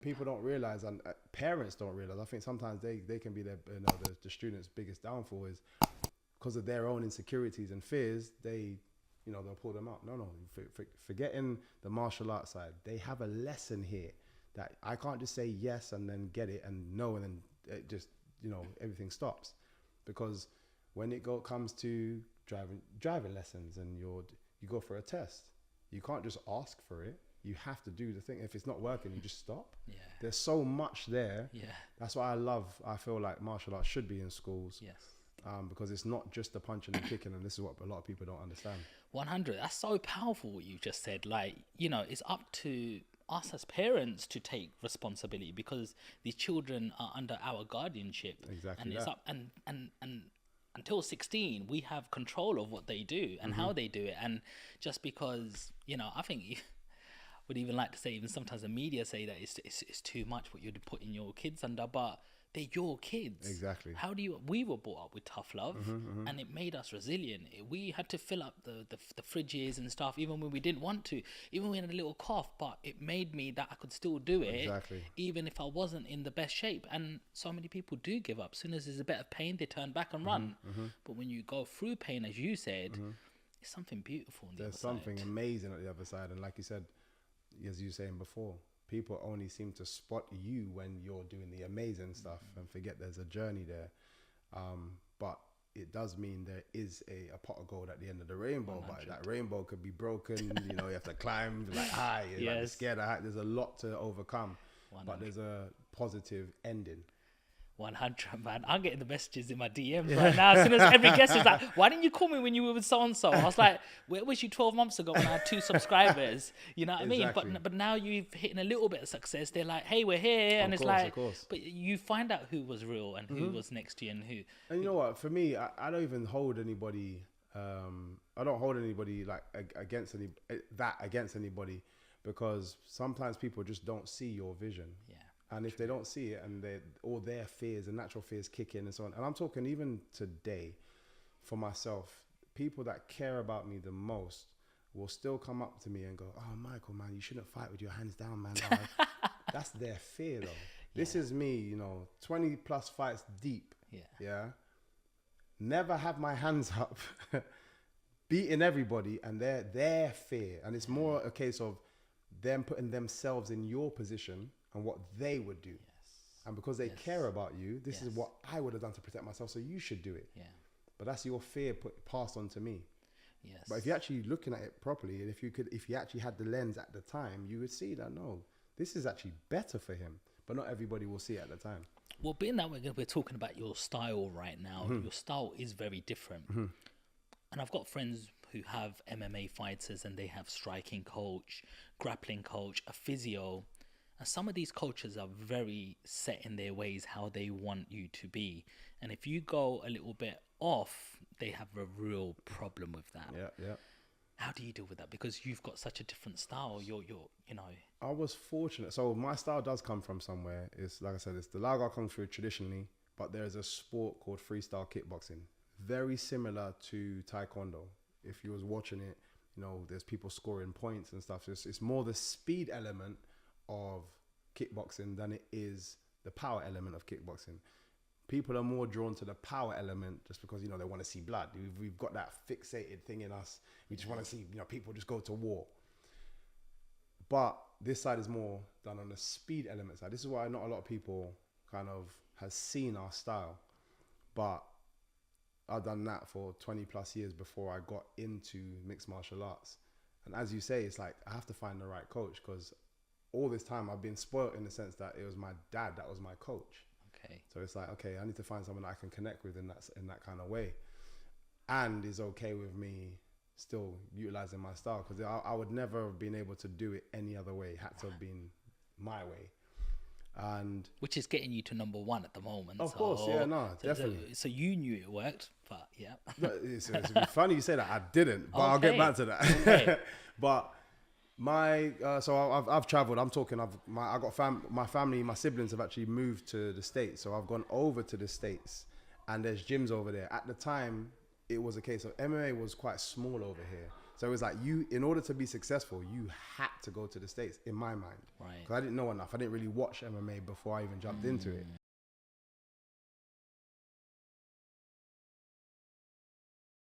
people don't realize, and parents don't realize. I think sometimes they can be the student's biggest downfall is because of their own insecurities and fears. They'll pull them out. No, forgetting the martial arts side. They have a lesson here that I can't just say yes and then get it and no and then it just everything stops, because when it comes to driving lessons and you go for a test, you can't just ask for it. You have to do the thing. If it's not working, you just stop. Yeah. There's so much there. Yeah. That's why I feel like martial arts should be in schools. Yes. Because it's not just the punching and kicking, and this is what a lot of people don't understand. 100. That's so powerful what you just said. Like, it's up to us as parents to take responsibility, because these children are under our guardianship. Exactly. And it's up and until 16, we have control of what they do and how they do it. And just because, I think would even like to say, even sometimes the media say that it's too much what you're putting your kids under, but they're your kids. Exactly. We were brought up with tough love, and it made us resilient. We had to fill up the fridges and stuff, even when we didn't want to, even when we had a little cough, but it made me that I could still do it. Exactly. Even if I wasn't in the best shape. And so many people do give up. As soon as there's a bit of pain, they turn back and run. But when you go through pain, as you said, it's something beautiful on the other side. There's something amazing at the other side. And like you said, as you were saying before, people only seem to spot you when you're doing the amazing stuff and forget there's a journey there. But it does mean there is a pot of gold at the end of the rainbow. 100. But that rainbow could be broken. You have to climb like high. You're like scared of height. There's a lot to overcome. 100. But there's a positive ending. 100, man. I'm getting the messages in my DMs right now. As soon as every guest is like, why didn't you call me when you were with so-and-so? I was like, where was you 12 months ago when I had 2 subscribers? You know what I mean? Exactly. But now you've hitting a little bit of success. They're like, hey, we're here. And Of it's course, like, of course. but you find out who was real and who was next to you and who. And you know what? For me, I don't even hold anybody. I don't hold anybody like against anybody, because sometimes people just don't see your vision. Yeah. And if they don't see it, and all their fears and natural fears kick in and so on. And I'm talking even today, for myself, people that care about me the most will still come up to me and go, "Oh, Michael, man, you shouldn't fight with your hands down, man." That's their fear, though. This is me, 20 plus fights deep. Yeah. Never have my hands up, beating everybody, and their fear. And it's more a case of them putting themselves in your position and what they would do. And because they care about you, this is what I would have done to protect myself, so you should do it. Yeah. But that's your fear passed on to me. Yes. But if you're actually looking at it properly, and if you actually had the lens at the time, you would see that, no, this is actually better for him. But not everybody will see it at the time. Well, being that we're talking about your style right now, your style is very different. And I've got friends who have MMA fighters, and they have striking coach, grappling coach, a physio. And some of these coaches are very set in their ways, how they want you to be. And if you go a little bit off, they have a real problem with that. Yeah. How do you deal with that? Because you've got such a different style. You're I was fortunate. So my style does come from somewhere. It's like I said, it's the Lao Kung Fu traditionally, but there's a sport called freestyle kickboxing, very similar to Taekwondo. If you was watching it, there's people scoring points and stuff. It's more the speed element of kickboxing than it is the power element of kickboxing. People are more drawn to the power element just because, they want to see blood. We've got that fixated thing in us. We just want to see, people just go to war. But this side is more done on the speed element side. This is why not a lot of people kind of has seen our style. But I've done that for 20 plus years before I got into mixed martial arts. And as you say, it's like, I have to find the right coach, because all this time I've been spoiled in the sense that it was my dad that was my coach. okay. So it's like, okay, I need to find someone that I can connect with in that kind of way, and is okay with me still utilizing my style, because I would never have been able to do it any other way. It had to have been my way. And Which is getting you to number 1 at the moment. of course, definitely. So you knew it worked, but yeah. It's funny you say that. I didn't, but I'll get back to that. Okay. But so I've traveled. I'm talking. I got my family, my siblings have actually moved to the States, so I've gone over to the States, and there's gyms over there. At the time, it was a case of MMA was quite small over here, So it was like in order to be successful, you had to go to the States, in my mind. Right. Because I didn't know enough. I didn't really watch MMA before I even jumped into it.